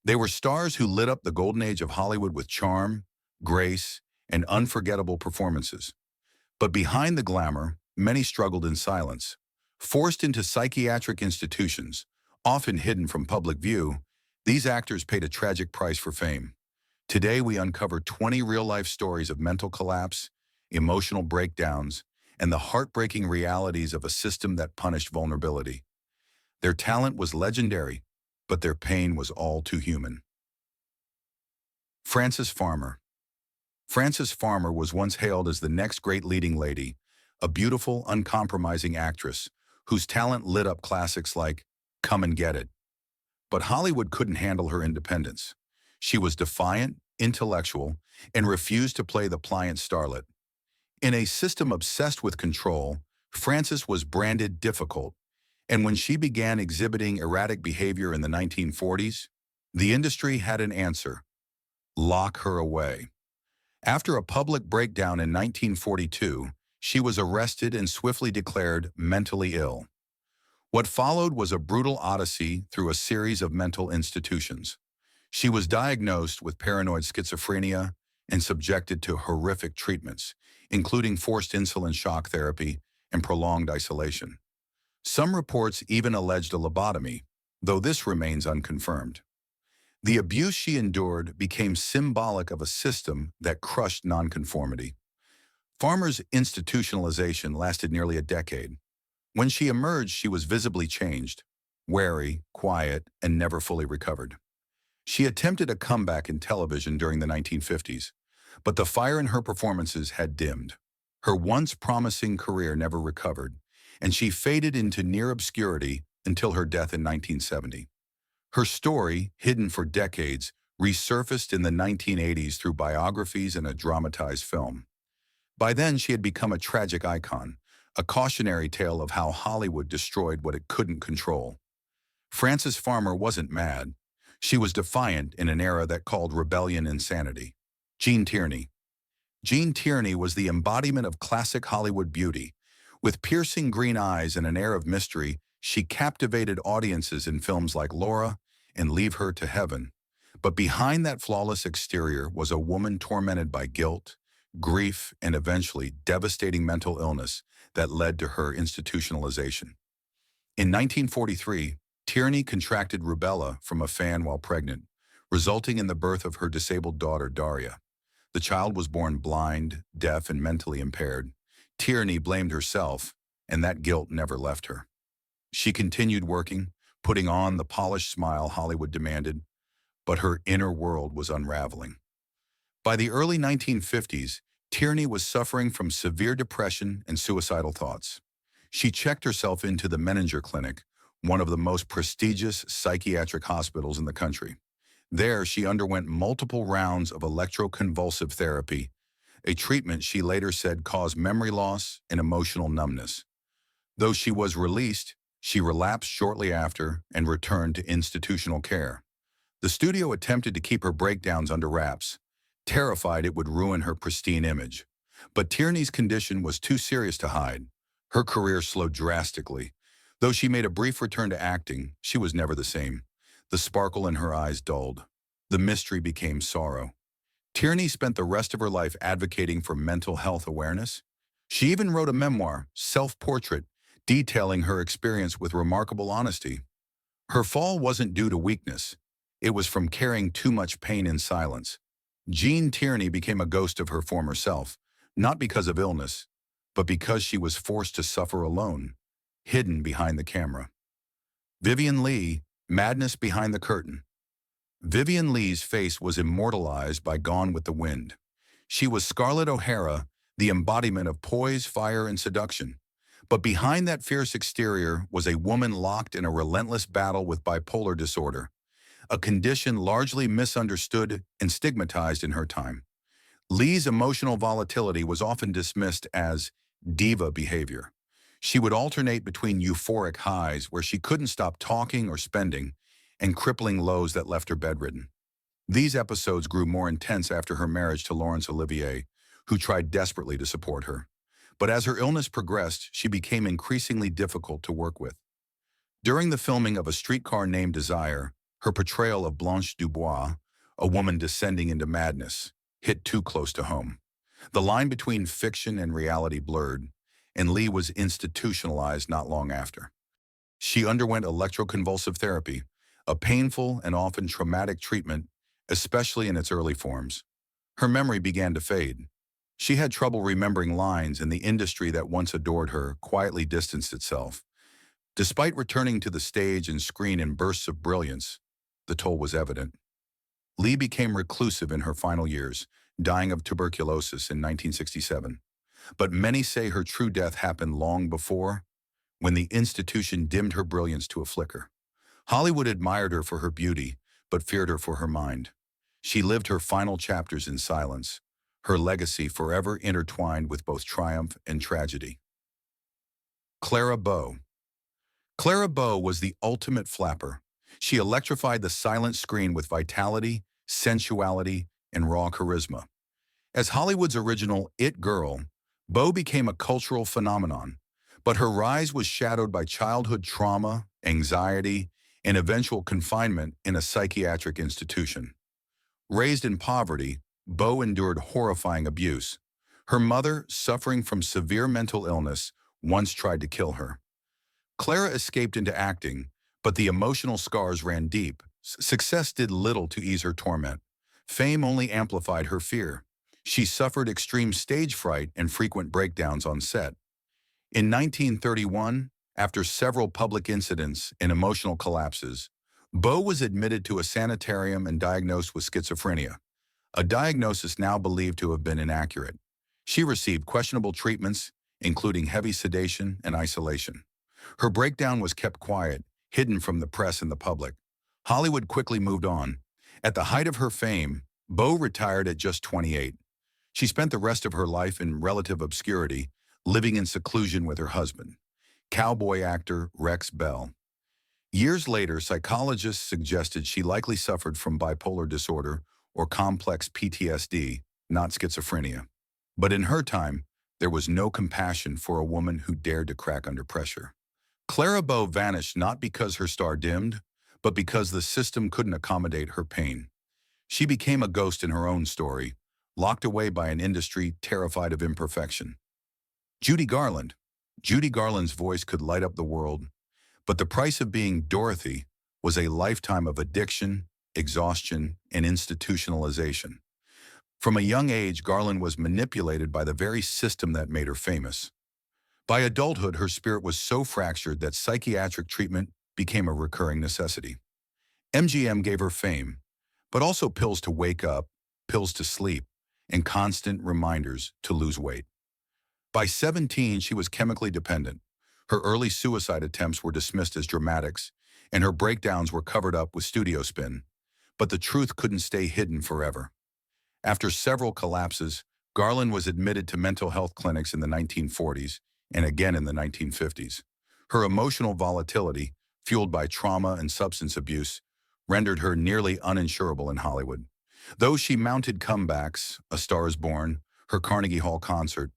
They were stars who lit up the golden age of Hollywood with charm, grace, and unforgettable performances. But behind the glamour, many struggled in silence. Forced into psychiatric institutions, often hidden from public view, these actors paid a tragic price for fame. Today, we uncover 20 real-life stories of mental collapse, emotional breakdowns, and the heartbreaking realities of a system that punished vulnerability. Their talent was legendary, but their pain was all too human. Frances Farmer. Frances Farmer was once hailed as the next great leading lady, a beautiful, uncompromising actress whose talent lit up classics like Come and Get It. But Hollywood couldn't handle her independence. She was defiant, intellectual, and refused to play the pliant starlet. In a system obsessed with control, Frances was branded difficult, and when she began exhibiting erratic behavior in the 1940s, the industry had an answer: lock her away. After a public breakdown in 1942, she was arrested and swiftly declared mentally ill. What followed was a brutal odyssey through a series of mental institutions. She was diagnosed with paranoid schizophrenia and subjected to horrific treatments, including forced insulin shock therapy and prolonged isolation. Some reports even alleged a lobotomy, though this remains unconfirmed. The abuse she endured became symbolic of a system that crushed nonconformity. Farmer's institutionalization lasted nearly a decade. When she emerged, she was visibly changed, wary, quiet, and never fully recovered. She attempted a comeback in television during the 1950s, but the fire in her performances had dimmed. Her once promising career never recovered, and she faded into near obscurity until her death in 1970. Her story, hidden for decades, resurfaced in the 1980s through biographies and a dramatized film. By then, she had become a tragic icon, a cautionary tale of how Hollywood destroyed what it couldn't control. Frances Farmer wasn't mad. She was defiant in an era that called rebellion insanity. Gene Tierney. Gene Tierney was the embodiment of classic Hollywood beauty. With piercing green eyes and an air of mystery, she captivated audiences in films like Laura and Leave Her to Heaven. But behind that flawless exterior was a woman tormented by guilt, grief, and eventually devastating mental illness that led to her institutionalization. In 1943, Tierney contracted rubella from a fan while pregnant, resulting in the birth of her disabled daughter, Daria. The child was born blind, deaf, and mentally impaired. Tierney blamed herself, and that guilt never left her. She continued working, putting on the polished smile Hollywood demanded, but her inner world was unraveling. By the early 1950s, Tierney was suffering from severe depression and suicidal thoughts. She checked herself into the Menninger Clinic, one of the most prestigious psychiatric hospitals in the country. There, she underwent multiple rounds of electroconvulsive therapy, a treatment she later said caused memory loss and emotional numbness. Though she was released, she relapsed shortly after and returned to institutional care. The studio attempted to keep her breakdowns under wraps, terrified it would ruin her pristine image. But Tierney's condition was too serious to hide. Her career slowed drastically. Though she made a brief return to acting, she was never the same. The sparkle in her eyes dulled. The mystery became sorrow. Tierney spent the rest of her life advocating for mental health awareness. She even wrote a memoir, Self-Portrait, detailing her experience with remarkable honesty. Her fall wasn't due to weakness. It was from carrying too much pain in silence. Gene Tierney became a ghost of her former self, not because of illness, but because she was forced to suffer alone, hidden behind the camera. Vivien Lee, Madness Behind the Curtain. Vivien Lee's face was immortalized by Gone with the Wind. She was Scarlett O'Hara, the embodiment of poise, fire, and seduction. But behind that fierce exterior was a woman locked in a relentless battle with bipolar disorder, a condition largely misunderstood and stigmatized in her time. Lee's emotional volatility was often dismissed as diva behavior. She would alternate between euphoric highs where she couldn't stop talking or spending and crippling lows that left her bedridden. These episodes grew more intense after her marriage to Laurence Olivier, who tried desperately to support her. But as her illness progressed, she became increasingly difficult to work with. During the filming of A Streetcar Named Desire, Her portrayal of Blanche Dubois, a woman descending into madness, hit too close to home. The line between fiction and reality blurred, and Lee was institutionalized not long after. She underwent electroconvulsive therapy, a painful and often traumatic treatment, especially in its early forms. Her memory began to fade. She had trouble remembering lines, and the industry that once adored her quietly distanced itself. Despite returning to the stage and screen in bursts of brilliance, the toll was evident. Lee became reclusive in her final years, dying of tuberculosis in 1967. But many say her true death happened long before, when the institution dimmed her brilliance to a flicker. Hollywood admired her for her beauty, but feared her for her mind. She lived her final chapters in silence, her legacy forever intertwined with both triumph and tragedy. Clara Bo. Clara Bo was the ultimate flapper. She electrified the silent screen with vitality, sensuality, and raw charisma. As Hollywood's original it girl, Bo became a cultural phenomenon, but her rise was shadowed by childhood trauma, anxiety, and eventual confinement in a psychiatric institution. Raised in poverty, Bo endured horrifying abuse. Her mother, suffering from severe mental illness, once tried to kill her. Clara escaped into acting, but the emotional scars ran deep. Success did little to ease her torment. Fame only amplified her fear. She suffered extreme stage fright and frequent breakdowns on set. In 1931, after several public incidents and emotional collapses, Bo was admitted to a sanitarium and diagnosed with schizophrenia, a diagnosis now believed to have been inaccurate. She received questionable treatments, including heavy sedation and isolation. Her breakdown was kept quiet, hidden from the press and the public. Hollywood quickly moved on. At the height of her fame, Bo retired at just 28. She spent the rest of her life in relative obscurity, living in seclusion with her husband, cowboy actor Rex Bell. Years later, psychologists suggested she likely suffered from bipolar disorder or complex PTSD, not schizophrenia. But in her time, there was no compassion for a woman who dared to crack under pressure. Clara Bo vanished not because her star dimmed, but because the system couldn't accommodate her pain. She became a ghost in her own story, locked away by an industry terrified of imperfection. Judy Garland. Judy Garland's voice could light up the world, but the price of being Dorothy was a lifetime of addiction, exhaustion, and institutionalization. From a young age, Garland was manipulated by the very system that made her famous. By adulthood, her spirit was so fractured that psychiatric treatment became a recurring necessity. MGM gave her fame, but also pills to wake up, pills to sleep, and constant reminders to lose weight. By 17, she was chemically dependent. Her early suicide attempts were dismissed as dramatics, and her breakdowns were covered up with studio spin. But the truth couldn't stay hidden forever. After several collapses, Garland was admitted to mental health clinics in the 1940s and again in the 1950s. Her emotional volatility, fueled by trauma and substance abuse, rendered her nearly uninsurable in Hollywood. Though she mounted comebacks, A Star is Born, her Carnegie Hall concert,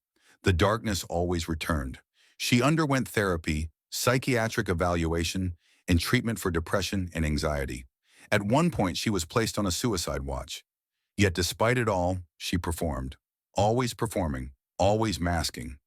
the darkness always returned. She underwent therapy, psychiatric evaluation, and treatment for depression and anxiety. At one point, she was placed on a suicide watch. Yet despite it all, she performed. Always performing, always masking.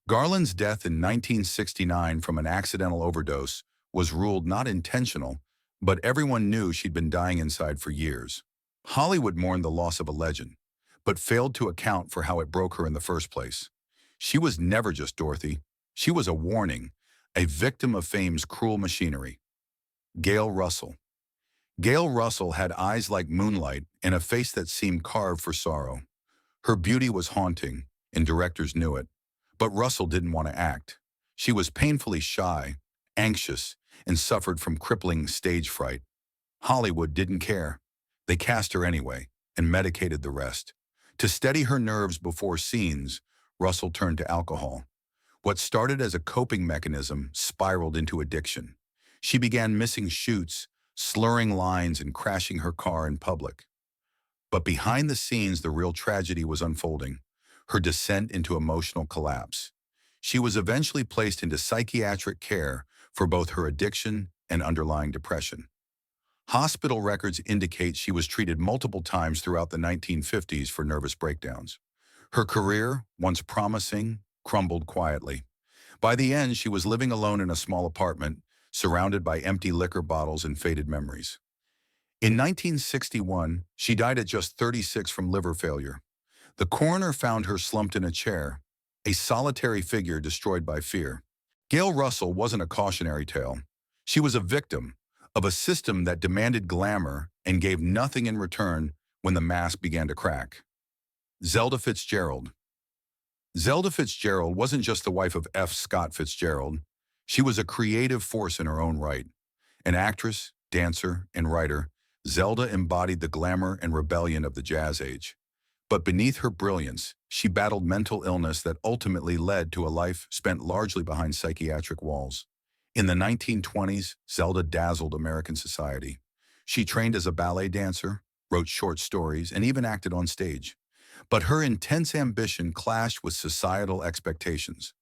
Garland's death in 1969 from an accidental overdose was ruled not intentional, but everyone knew she'd been dying inside for years. Hollywood mourned the loss of a legend, but failed to account for how it broke her in the first place. She was never just Dorothy. She was a warning, a victim of fame's cruel machinery. Gail Russell. Gail Russell had eyes like moonlight and a face that seemed carved for sorrow. Her beauty was haunting, and directors knew it. But Russell didn't want to act. She was painfully shy, anxious, and suffered from crippling stage fright. Hollywood didn't care. They cast her anyway, and medicated the rest. To steady her nerves before scenes, Russell turned to alcohol. What started as a coping mechanism spiraled into addiction. She began missing shoots, slurring lines, and crashing her car in public. But behind the scenes, the real tragedy was unfolding, her descent into emotional collapse. She was eventually placed into psychiatric care for both her addiction and underlying depression. Hospital records indicate she was treated multiple times throughout the 1950s for nervous breakdowns. Her career, once promising, crumbled quietly. By the end, she was living alone in a small apartment, surrounded by empty liquor bottles and faded memories. In 1961, she died at just 36 from liver failure. The coroner found her slumped in a chair, a solitary figure destroyed by fear. Gail Russell wasn't a cautionary tale. She was a victim of a system that demanded glamour and gave nothing in return when the mask began to crack. Zelda Fitzgerald. Zelda Fitzgerald wasn't just the wife of F. Scott Fitzgerald. She was a creative force in her own right. An actress, dancer, and writer, Zelda embodied the glamour and rebellion of the jazz age. But beneath her brilliance, she battled mental illness that ultimately led to a life spent largely behind psychiatric walls. In the 1920s, Zelda dazzled American society. She trained as a ballet dancer, wrote short stories, and even acted on stage. But her intense ambition clashed with societal expectations.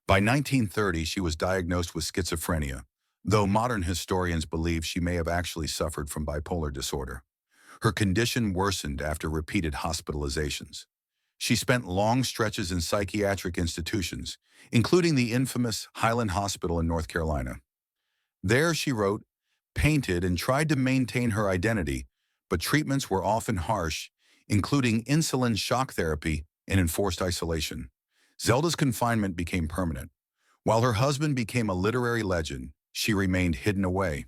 By 1930, she was diagnosed with schizophrenia, though modern historians believe she may have actually suffered from bipolar disorder. Her condition worsened after repeated hospitalizations. She spent long stretches in psychiatric institutions, including the infamous Highland Hospital in North Carolina. There she wrote, painted, and tried to maintain her identity, but treatments were often harsh, including insulin shock therapy and enforced isolation. Zelda's confinement became permanent. While her husband became a literary legend, she remained hidden away.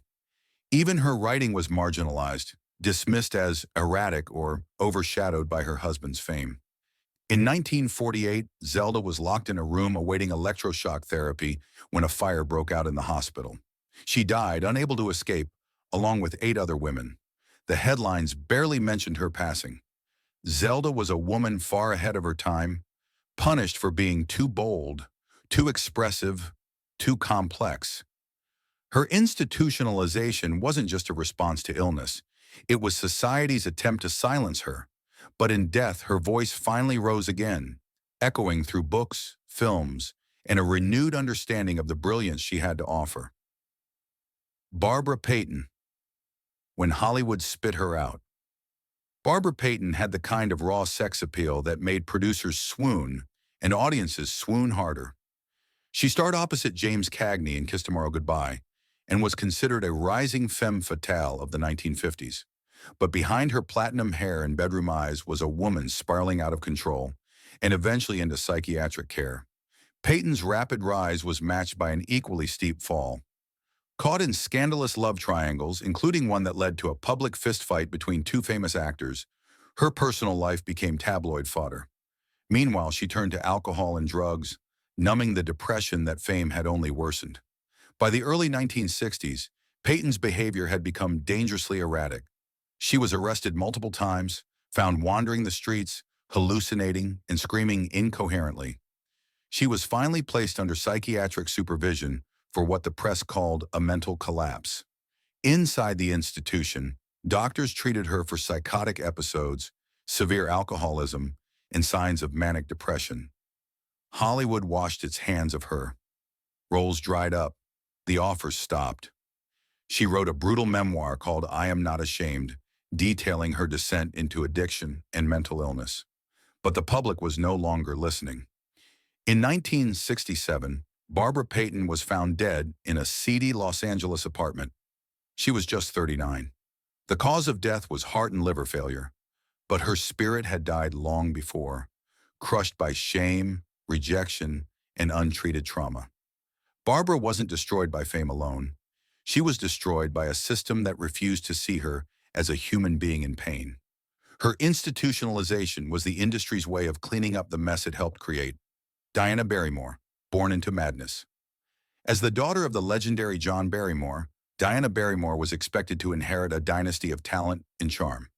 Even her writing was marginalized, dismissed as erratic or overshadowed by her husband's fame. In 1948, Zelda was locked in a room awaiting electroshock therapy when a fire broke out in the hospital. She died, unable to escape, along with 8 other women. The headlines barely mentioned her passing. Zelda was a woman far ahead of her time, punished for being too bold, too expressive, too complex. Her institutionalization wasn't just a response to illness. It was society's attempt to silence her. But in death, her voice finally rose again, echoing through books, films, and a renewed understanding of the brilliance she had to offer. Barbara Payton. When Hollywood spit her out. Barbara Payton had the kind of raw sex appeal that made producers swoon and audiences swoon harder. She starred opposite James Cagney in Kiss Tomorrow Goodbye and was considered a rising femme fatale of the 1950s. But behind her platinum hair and bedroom eyes was a woman spiraling out of control and eventually into psychiatric care. Payton's rapid rise was matched by an equally steep fall. Caught in scandalous love triangles, including one that led to a public fistfight between 2 famous actors, her personal life became tabloid fodder. Meanwhile, she turned to alcohol and drugs, numbing the depression that fame had only worsened. By the early 1960s, Payton's behavior had become dangerously erratic. She was arrested multiple times, found wandering the streets, hallucinating, and screaming incoherently. She was finally placed under psychiatric supervision for what the press called a mental collapse. Inside the institution, doctors treated her for psychotic episodes, severe alcoholism, and signs of manic depression. Hollywood washed its hands of her. Roles dried up. The offers stopped. She wrote a brutal memoir called I Am Not Ashamed, detailing her descent into addiction and mental illness. But the public was no longer listening. In 1967, Barbara Payton was found dead in a seedy Los Angeles apartment. She was just 39. The cause of death was heart and liver failure, but her spirit had died long before, crushed by shame, rejection, and untreated trauma. Barbara wasn't destroyed by fame alone. She was destroyed by a system that refused to see her as a human being in pain. Her institutionalization was the industry's way of cleaning up the mess it helped create. Diana Barrymore, born into madness. As the daughter of the legendary John Barrymore, Diana Barrymore was expected to inherit a dynasty of talent and charm.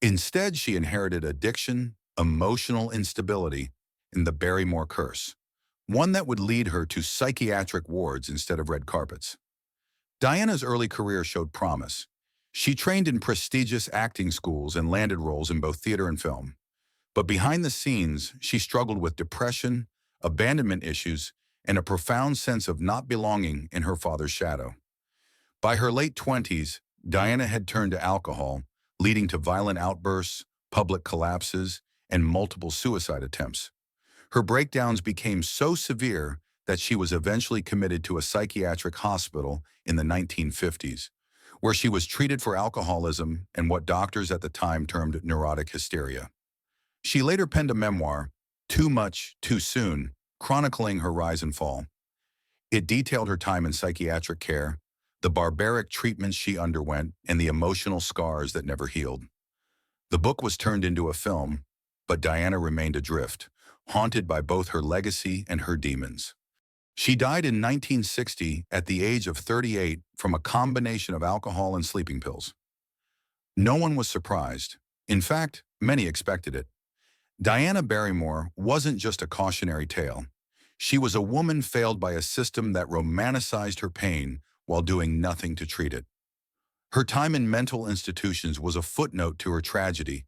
Instead, she inherited addiction, emotional instability, and the Barrymore curse, one that would lead her to psychiatric wards instead of red carpets. Diana's early career showed promise. She trained in prestigious acting schools and landed roles in both theater and film. But behind the scenes, she struggled with depression, abandonment issues, and a profound sense of not belonging in her father's shadow. By her late 20s, Diana had turned to alcohol, leading to violent outbursts, public collapses, and multiple suicide attempts. Her breakdowns became so severe that she was eventually committed to a psychiatric hospital in the 1950s, where she was treated for alcoholism and what doctors at the time termed neurotic hysteria. She later penned a memoir, Too Much, Too Soon, chronicling her rise and fall. It detailed her time in psychiatric care, the barbaric treatments she underwent, and the emotional scars that never healed. The book was turned into a film, but Diana remained adrift, haunted by both her legacy and her demons. She died in 1960 at the age of 38 from a combination of alcohol and sleeping pills. No one was surprised. In fact, many expected it. Diana Barrymore wasn't just a cautionary tale. She was a woman failed by a system that romanticized her pain while doing nothing to treat it. Her time in mental institutions was a footnote to her tragedy,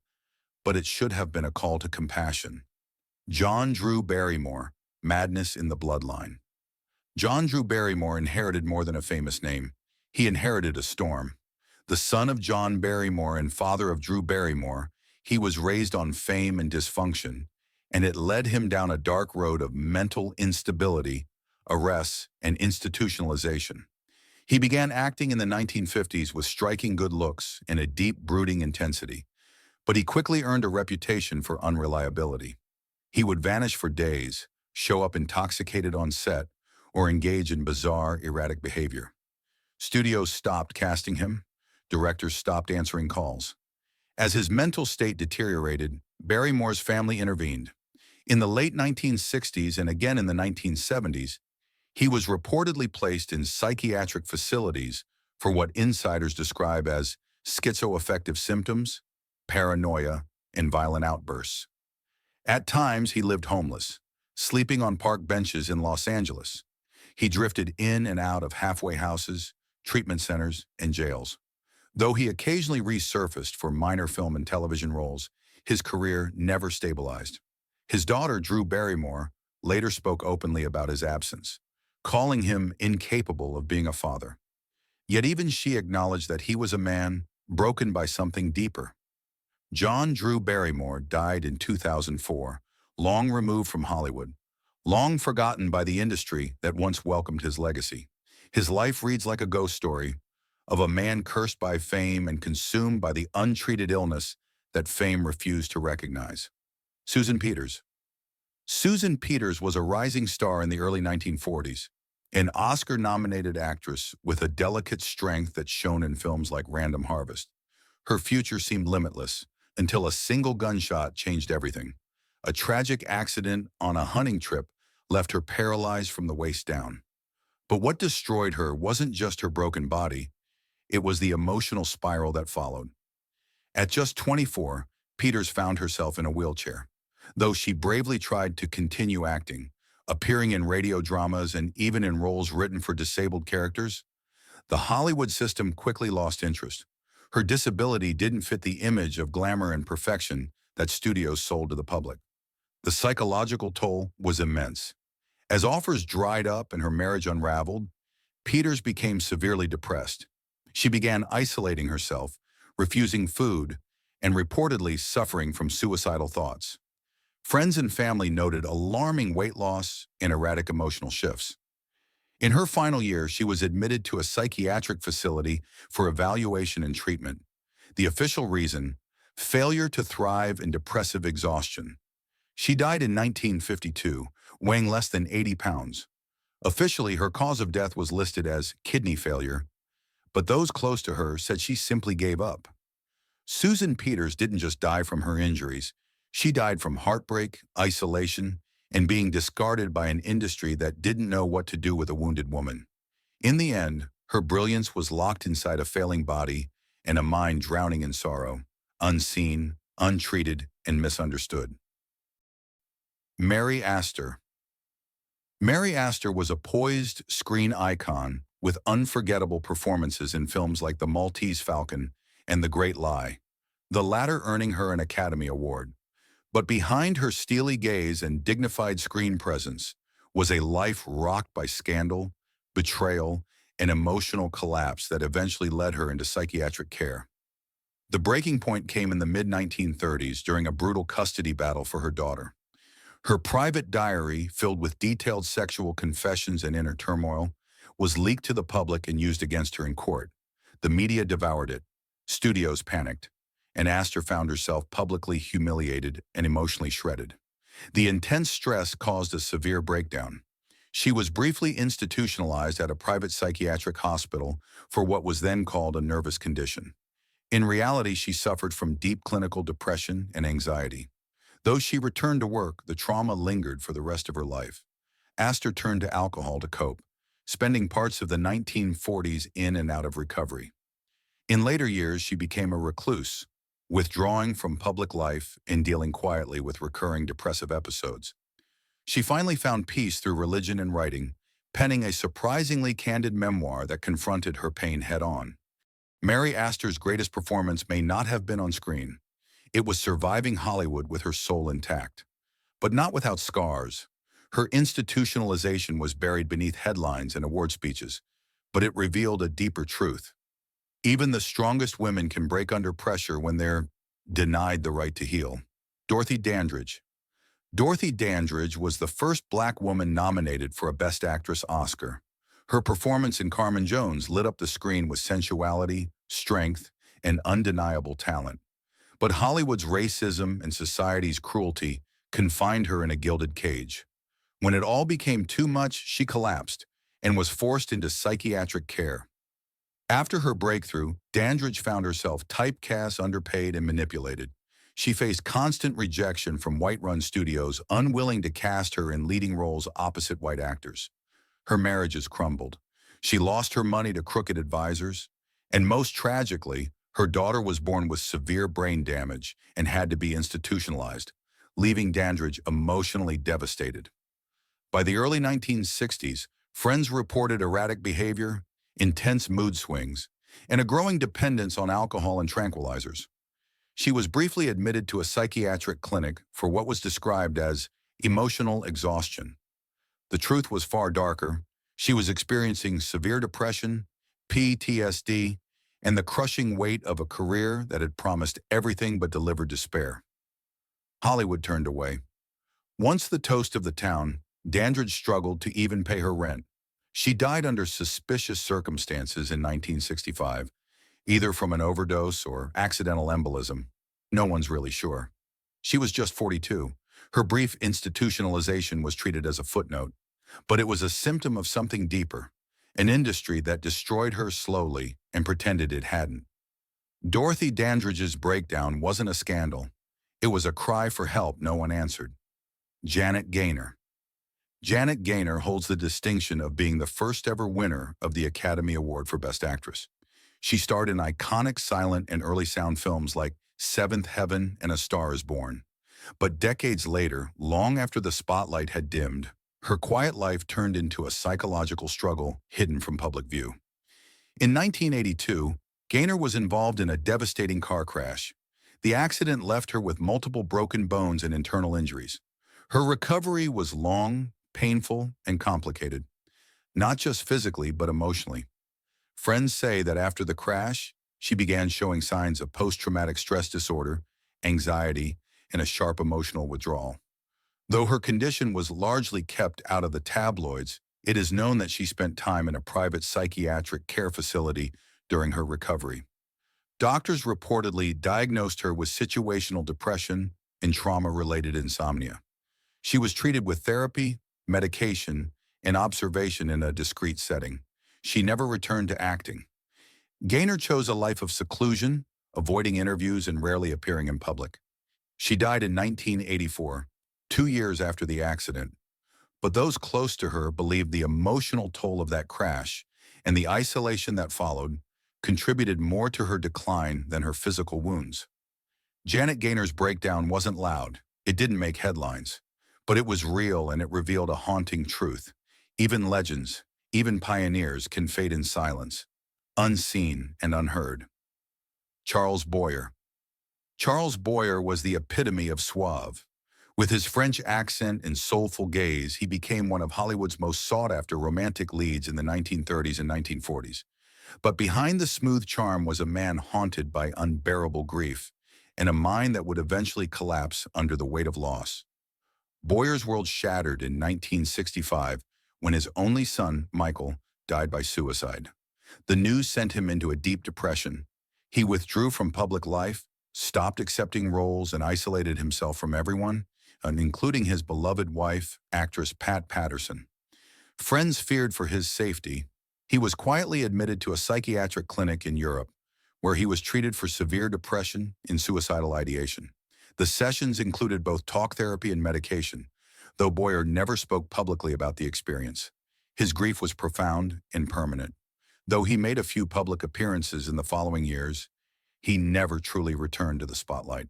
but it should have been a call to compassion. John Drew Barrymore, Madness in the Bloodline. John Drew Barrymore inherited more than a famous name. He inherited a storm. The son of John Barrymore and father of Drew Barrymore, he was raised on fame and dysfunction, and it led him down a dark road of mental instability, arrests, and institutionalization. He began acting in the 1950s with striking good looks and a deep, brooding intensity, but he quickly earned a reputation for unreliability. He would vanish for days, show up intoxicated on set, or engage in bizarre, erratic behavior. Studios stopped casting him. Directors stopped answering calls. As his mental state deteriorated, Barrymore's family intervened. In the late 1960s and again in the 1970s, he was reportedly placed in psychiatric facilities for what insiders describe as schizoaffective symptoms, paranoia, and violent outbursts. At times, he lived homeless, sleeping on park benches in Los Angeles. He drifted in and out of halfway houses, treatment centers, and jails. Though he occasionally resurfaced for minor film and television roles, his career never stabilized. His daughter, Drew Barrymore, later spoke openly about his absence, calling him incapable of being a father. Yet even she acknowledged that he was a man broken by something deeper. John Drew Barrymore died in 2004, long removed from Hollywood, long forgotten by the industry that once welcomed his legacy. His life reads like a ghost story of a man cursed by fame and consumed by the untreated illness that fame refused to recognize. Susan Peters. Susan Peters was a rising star in the early 1940s, an Oscar-nominated actress with a delicate strength that shone in films like Random Harvest. Her future seemed limitless until a single gunshot changed everything. A tragic accident on a hunting trip left her paralyzed from the waist down. But what destroyed her wasn't just her broken body, it was the emotional spiral that followed. At just 24, Peters found herself in a wheelchair. Though she bravely tried to continue acting, appearing in radio dramas and even in roles written for disabled characters, the Hollywood system quickly lost interest. Her disability didn't fit the image of glamour and perfection that studios sold to the public. The psychological toll was immense. As offers dried up and her marriage unraveled, Peters became severely depressed. She began isolating herself, refusing food, and reportedly suffering from suicidal thoughts. Friends and family noted alarming weight loss and erratic emotional shifts. In her final year, she was admitted to a psychiatric facility for evaluation and treatment. The official reason, failure to thrive in depressive exhaustion. She died in 1952, weighing less than 80 pounds. Officially, her cause of death was listed as kidney failure, but those close to her said she simply gave up. Susan Peters didn't just die from her injuries. She died from heartbreak, isolation, and being discarded by an industry that didn't know what to do with a wounded woman. In the end, her brilliance was locked inside a failing body and a mind drowning in sorrow, unseen, untreated, and misunderstood. Mary Aster. Mary Aster was a poised screen icon with unforgettable performances in films like The Maltese Falcon and The Great Lie, the latter earning her an Academy Award. But behind her steely gaze and dignified screen presence was a life rocked by scandal, betrayal, an emotional collapse that eventually led her into psychiatric care. The breaking point came in the mid-1930s during a brutal custody battle for her daughter. Her private diary, filled with detailed sexual confessions and inner turmoil, was leaked to the public and used against her in court. The media devoured it. Studios panicked, and Aster found herself publicly humiliated and emotionally shredded. The intense stress caused a severe breakdown. She was briefly institutionalized at a private psychiatric hospital for what was then called a nervous condition. In reality, she suffered from deep clinical depression and anxiety. Though she returned to work, the trauma lingered for the rest of her life. Aster turned to alcohol to cope, spending parts of the 1940s in and out of recovery. In later years, she became a recluse, withdrawing from public life and dealing quietly with recurring depressive episodes. She finally found peace through religion and writing, penning a surprisingly candid memoir that confronted her pain head-on. Mary Astor's greatest performance may not have been on screen. It was surviving Hollywood with her soul intact. But not without scars. Her institutionalization was buried beneath headlines and award speeches, but it revealed a deeper truth. Even the strongest women can break under pressure when they're denied the right to heal. Dorothy Dandridge. Dorothy Dandridge was the first Black woman nominated for a Best Actress Oscar. Her performance in Carmen Jones lit up the screen with sensuality, strength, and undeniable talent. But Hollywood's racism and society's cruelty confined her in a gilded cage. When it all became too much, she collapsed and was forced into psychiatric care. After her breakthrough, Dandridge found herself typecast, underpaid, and manipulated. She faced constant rejection from white-run studios unwilling to cast her in leading roles opposite white actors. Her marriages crumbled. She lost her money to crooked advisors. And most tragically, her daughter was born with severe brain damage and had to be institutionalized, leaving Dandridge emotionally devastated. By the early 1960s, friends reported erratic behavior, intense mood swings, and a growing dependence on alcohol and tranquilizers. She was briefly admitted to a psychiatric clinic for what was described as emotional exhaustion. The truth was far darker. She was experiencing severe depression, PTSD, and the crushing weight of a career that had promised everything but delivered despair. Hollywood turned away. Once the toast of the town, Dandridge struggled to even pay her rent. She died under suspicious circumstances in 1965, either from an overdose or accidental embolism. No one's really sure. She was just 42. Her brief institutionalization was treated as a footnote, but it was a symptom of something deeper, an industry that destroyed her slowly and pretended it hadn't. Dorothy Dandridge's breakdown wasn't a scandal. It was a cry for help no one answered. Janet Gaynor. Janet Gaynor holds the distinction of being the first ever winner of the Academy Award for Best Actress. She starred in iconic silent and early sound films like Seventh Heaven and A Star is Born. But decades later, long after the spotlight had dimmed, her quiet life turned into a psychological struggle hidden from public view. In 1982, Gaynor was involved in a devastating car crash. The accident left her with multiple broken bones and internal injuries. Her recovery was long, painful, and complicated, not just physically but emotionally. Friends say that after the crash, she began showing signs of post-traumatic stress disorder, anxiety, and a sharp emotional withdrawal. Though her condition was largely kept out of the tabloids, it is known that she spent time in a private psychiatric care facility during her recovery. Doctors reportedly diagnosed her with situational depression and trauma-related insomnia. She was treated with therapy, medication, and observation in a discreet setting. She never returned to acting. Gaynor chose a life of seclusion, avoiding interviews and rarely appearing in public. She died in 1984, 2 years after the accident. But those close to her believed the emotional toll of that crash and the isolation that followed contributed more to her decline than her physical wounds. Janet Gaynor's breakdown wasn't loud. It didn't make headlines. But it was real, and it revealed a haunting truth. Even legends, even pioneers can fade in silence, unseen and unheard. Charles Buer. Charles Buer was the epitome of suave. With his French accent and soulful gaze, he became one of Hollywood's most sought-after romantic leads in the 1930s and 1940s. But behind the smooth charm was a man haunted by unbearable grief and a mind that would eventually collapse under the weight of loss. Buer's world shattered in 1965 when his only son, Michael, died by suicide. The news sent him into a deep depression. He withdrew from public life, stopped accepting roles, and isolated himself from everyone, including his beloved wife, actress Pat Patterson. Friends feared for his safety. He was quietly admitted to a psychiatric clinic in Europe, where he was treated for severe depression and suicidal ideation. The sessions included both talk therapy and medication, though Buer never spoke publicly about the experience. His grief was profound and permanent. Though he made a few public appearances in the following years, he never truly returned to the spotlight.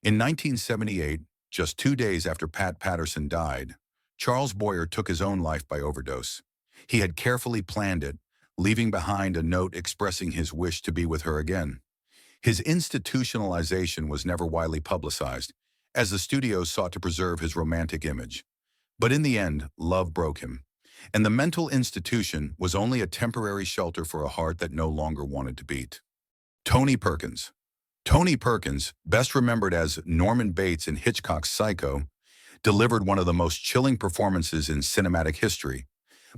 In 1978, just 2 days after Pat Patterson died, Charles Buer took his own life by overdose. He had carefully planned it, leaving behind a note expressing his wish to be with her again. His institutionalization was never widely publicized, as the studios sought to preserve his romantic image. But in the end, love broke him, and the mental institution was only a temporary shelter for a heart that no longer wanted to beat. Tony Perkins. Tony Perkins, best remembered as Norman Bates in Hitchcock's Psycho, delivered one of the most chilling performances in cinematic history.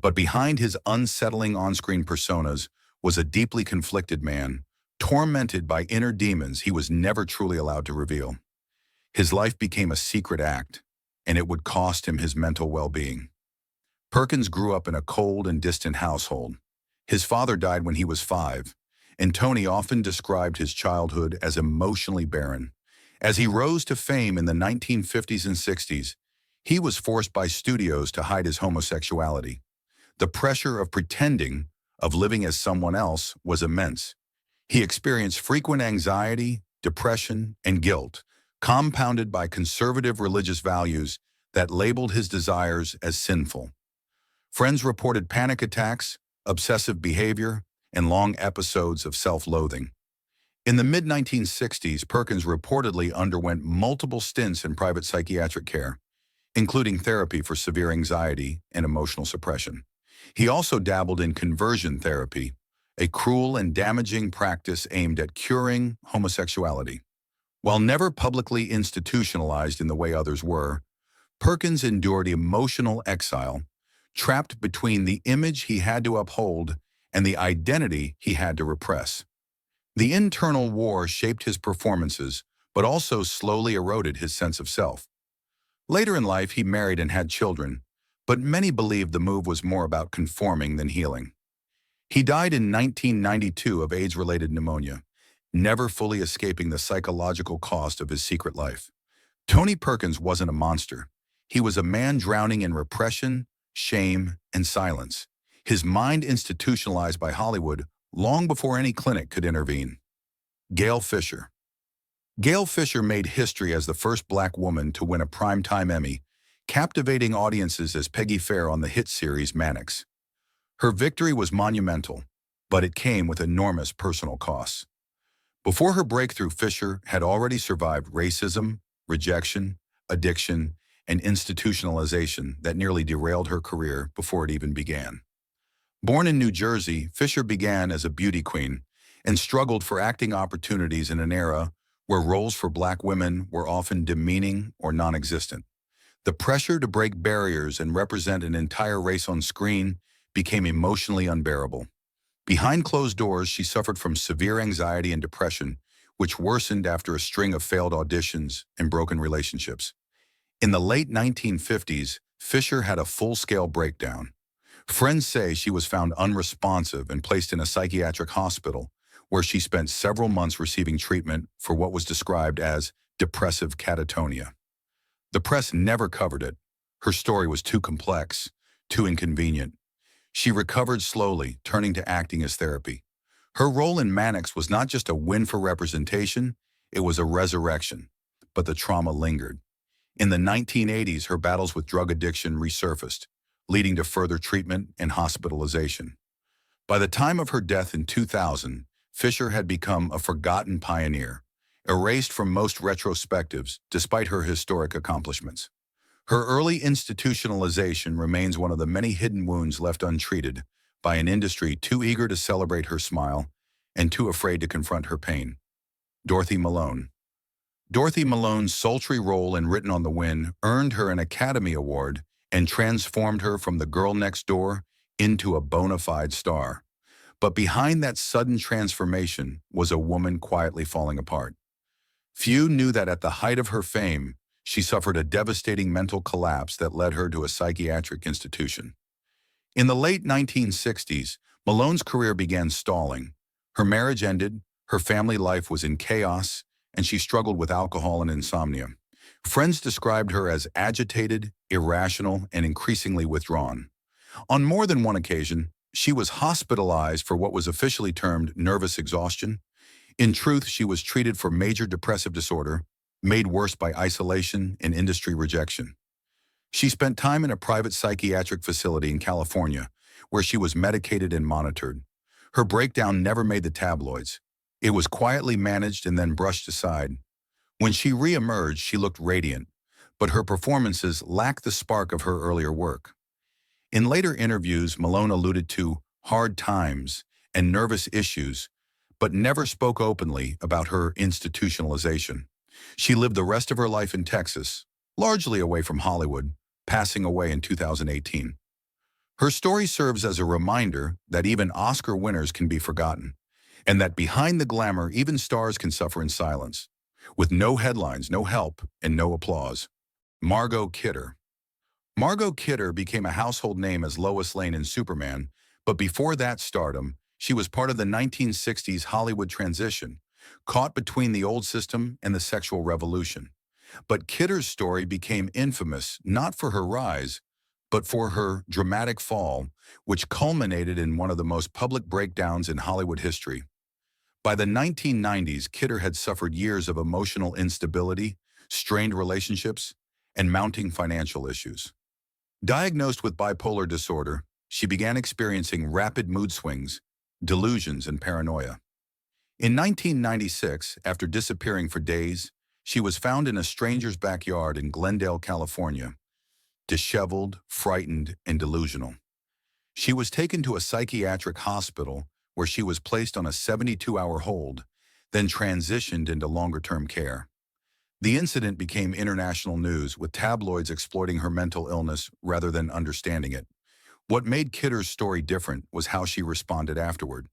But behind his unsettling on-screen personas was a deeply conflicted man, tormented by inner demons he was never truly allowed to reveal. His life became a secret act, and it would cost him his mental well-being. Perkins grew up in a cold and distant household. His father died when he was 5, and Tony often described his childhood as emotionally barren. As he rose to fame in the 1950s and 60s, he was forced by studios to hide his homosexuality. The pressure of pretending, of living as someone else, was immense. He experienced frequent anxiety, depression, and guilt, compounded by conservative religious values that labeled his desires as sinful. Friends reported panic attacks, obsessive behavior, and long episodes of self-loathing. In the mid-1960s, Perkins reportedly underwent multiple stints in private psychiatric care, including therapy for severe anxiety and emotional suppression. He also dabbled in conversion therapy, a cruel and damaging practice aimed at curing homosexuality. While never publicly institutionalized in the way others were, Perkins endured emotional exile, trapped between the image he had to uphold and the identity he had to repress. The internal war shaped his performances, but also slowly eroded his sense of self. Later in life, he married and had children, but many believed the move was more about conforming than healing. He died in 1992 of AIDS-related pneumonia, never fully escaping the psychological cost of his secret life. Tony Perkins wasn't a monster. He was a man drowning in repression, shame, and silence, his mind institutionalized by Hollywood long before any clinic could intervene. Gail Fischer. Gail Fischer made history as the first Black woman to win a Primetime Emmy, captivating audiences as Peggy Fair on the hit series Mannix. Her victory was monumental, but it came with enormous personal costs. Before her breakthrough, Fischer had already survived racism, rejection, addiction, and institutionalization that nearly derailed her career before it even began. Born in New Jersey, Fischer began as a beauty queen and struggled for acting opportunities in an era where roles for Black women were often demeaning or non-existent. The pressure to break barriers and represent an entire race on screen became emotionally unbearable. Behind closed doors, she suffered from severe anxiety and depression, which worsened after a string of failed auditions and broken relationships. In the late 1950s, Fischer had a full-scale breakdown. Friends say she was found unresponsive and placed in a psychiatric hospital, where she spent several months receiving treatment for what was described as depressive catatonia. The press never covered it. Her story was too complex, too inconvenient. She recovered slowly, turning to acting as therapy. Her role in Mannix was not just a win for representation, it was a resurrection, but the trauma lingered. In the 1980s, her battles with drug addiction resurfaced, leading to further treatment and hospitalization. By the time of her death in 2000, Fischer had become a forgotten pioneer, erased from most retrospectives despite her historic accomplishments. Her early institutionalization remains one of the many hidden wounds left untreated by an industry too eager to celebrate her smile and too afraid to confront her pain. Dorothy Malone. Dorothy Malone's sultry role in Written on the Wind earned her an Academy Award and transformed her from the girl next door into a bona fide star. But behind that sudden transformation was a woman quietly falling apart. Few knew that at the height of her fame, she suffered a devastating mental collapse that led her to a psychiatric institution. In the late 1960s, Malone's career began stalling. Her marriage ended, her family life was in chaos, and she struggled with alcohol and insomnia. Friends described her as agitated, irrational, and increasingly withdrawn. On more than one occasion, she was hospitalized for what was officially termed nervous exhaustion. In truth, she was treated for major depressive disorder, made worse by isolation and industry rejection. She spent time in a private psychiatric facility in California, where she was medicated and monitored. Her breakdown never made the tabloids. It was quietly managed and then brushed aside. When she re-emerged, she looked radiant, but her performances lacked the spark of her earlier work. In later interviews, Malone alluded to hard times and nervous issues, but never spoke openly about her institutionalization. She lived the rest of her life in Texas, largely away from Hollywood, passing away in 2018. Her story serves as a reminder that even Oscar winners can be forgotten, and that behind the glamour, even stars can suffer in silence, with no headlines, no help, and no applause. Margot Kidder. Margot Kidder became a household name as Lois Lane in Superman, but before that stardom, she was part of the 1960s Hollywood transition, caught between the old system and the sexual revolution. But Kidder's story became infamous not for her rise, but for her dramatic fall, which culminated in one of the most public breakdowns in Hollywood history. By the 1990s, Kidder had suffered years of emotional instability, strained relationships, and mounting financial issues. Diagnosed with bipolar disorder, she began experiencing rapid mood swings, delusions, and paranoia. In 1996, after disappearing for days, she was found in a stranger's backyard in Glendale, California, disheveled, frightened, and delusional. She was taken to a psychiatric hospital where she was placed on a 72-hour hold, then transitioned into longer-term care. The incident became international news, with tabloids exploiting her mental illness rather than understanding it. What made Kidder's story different was how she responded afterward.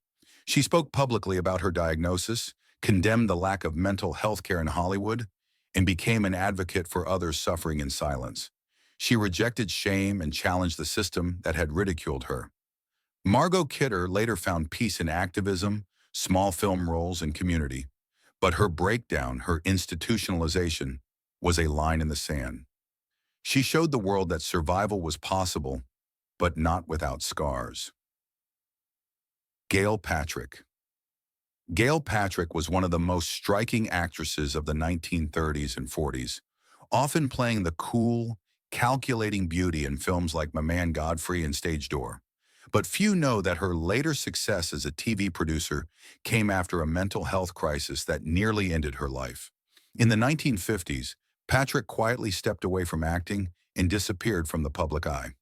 She spoke publicly about her diagnosis, condemned the lack of mental health care in Hollywood, and became an advocate for others suffering in silence. She rejected shame and challenged the system that had ridiculed her. Margot Kidder later found peace in activism, small film roles, and community. But her breakdown, her institutionalization, was a line in the sand. She showed the world that survival was possible, but not without scars. Gail Patrick. Gail Patrick was one of the most striking actresses of the 1930s and 40s, often playing the cool, calculating beauty in films like My Man Godfrey and Stage Door. But few know that her later success as a TV producer came after a mental health crisis that nearly ended her life. In the 1950s, Patrick quietly stepped away from acting and disappeared from the public eye.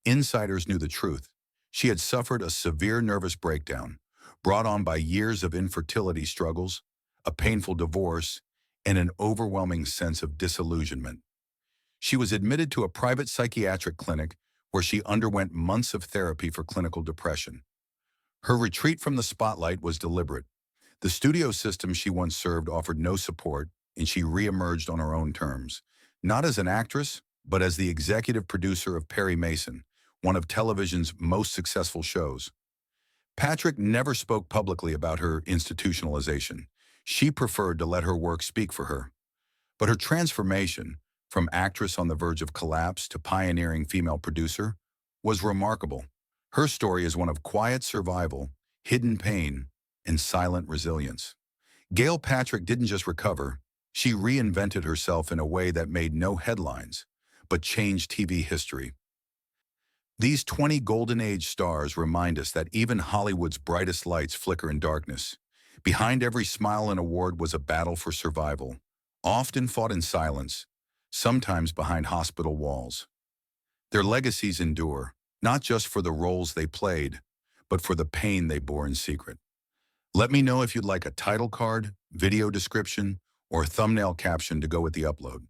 Insiders knew the truth. She had suffered a severe nervous breakdown, brought on by years of infertility struggles, a painful divorce, and an overwhelming sense of disillusionment. She was admitted to a private psychiatric clinic where she underwent months of therapy for clinical depression. Her retreat from the spotlight was deliberate. The studio system she once served offered no support, and she re-emerged on her own terms, not as an actress, but as the executive producer of Perry Mason, one of television's most successful shows. Patrick never spoke publicly about her institutionalization. She preferred to let her work speak for her. But her transformation, from actress on the verge of collapse to pioneering female producer, was remarkable. Her story is one of quiet survival, hidden pain, and silent resilience. Gail Patrick didn't just recover, she reinvented herself in a way that made no headlines, but changed TV history. These 20 Golden Age stars remind us that even Hollywood's brightest lights flicker in darkness. Behind every smile and award was a battle for survival, often fought in silence, sometimes behind hospital walls. Their legacies endure, not just for the roles they played, but for the pain they bore in secret. Let me know if you'd like a title card, video description, or thumbnail caption to go with the upload.